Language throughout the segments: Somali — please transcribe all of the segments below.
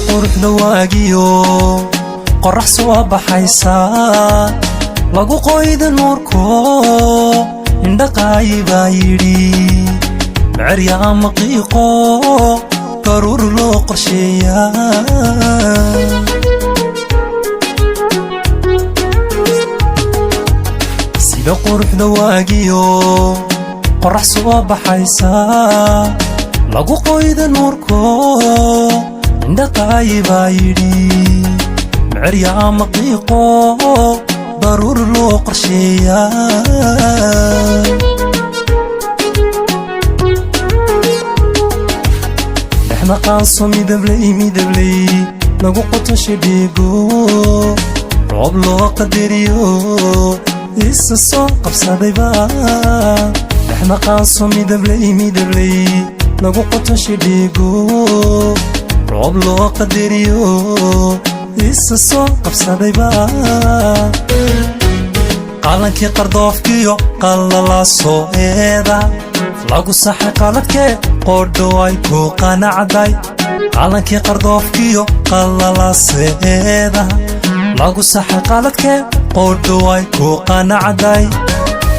quruxda waagiyo qorax soo baxaysa lagu qoyda nuurko indhaqayba yiri macariya maqiiqo daruur loo qorsheeya sida quruxda waagiyo qorax soo baxaysa lagu qoyda nuurko indhaqayba yiri macariya maqiiqo daruur loo qorsheeya dhexna qaanso midabley lagu qoto shidhigo roob loo qadariyo isa soo qabsadayba dhexna qaanso midabley lagu qoto shidhigo roob loo qadariyo isa soo qabsadayba qalankii qardoofkiyo qalala soo eeda lagu saxay qaladkee qodho ay ku qanacday qalankii qardoofkiyo qalala seeda lagu saxay qaladkee qodho ay ku qanacday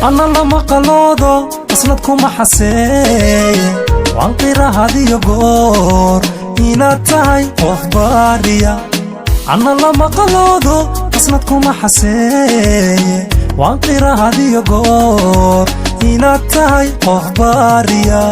ana lama qaloodo aslad kuma xaseeye waan qirahadiyo goor inaad tahay qof baariya ana lama qaloodo aslad kuma xaseeye waan qirahadiyo goor inaad tahay qof baariya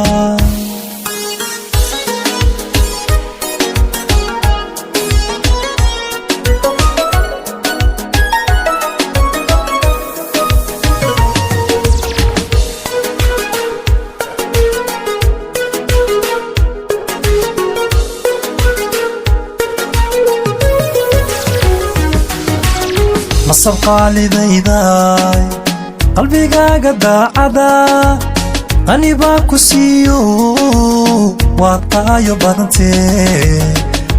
nasab qaalidayday qalbigaaga daacada qani baa ku siiyo waa taayo badantee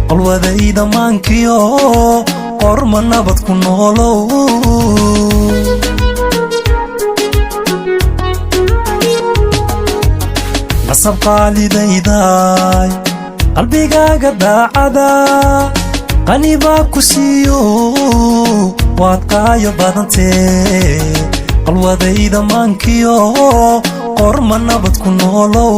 qalwadayda maankiyo qorma nabad ku noolow nasab qaalidayday qalbigaaga daacada qani baa ku siiyo waad qaayo badantee qalwadayda maankiyo qorma nabad ku noolow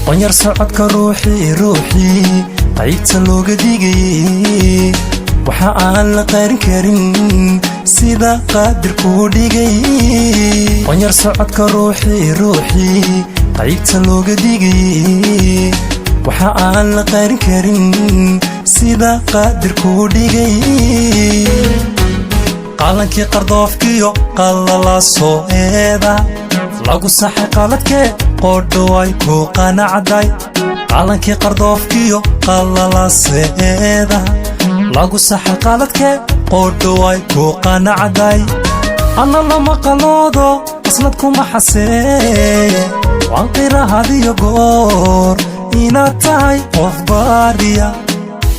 qonyar socodka ruuxii qaybta looga dhigay waxa aan la qarin karin sida qaadirkuu dhigay qonyar socodka ruuxii qaybta looga dhigay waxa aan la qarin karin sida qaadirkuu dhigay qalankii qardoofkiyo qalala soo eeda lagu saxay qaladkee qodho ay ku qanacday qalankii qardoofkiyo qalala seeda lagu saxay qaladkee qodho ay ku qanacday ana lama qaloodo aslad kuma xaseeye waan qirahadiyo goor inaad tahay qof baariya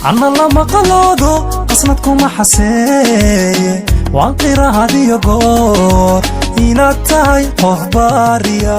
ana lama qaloodo aslad kuma xaseeye waan qirahadiyo goor inaad tahay qof baariya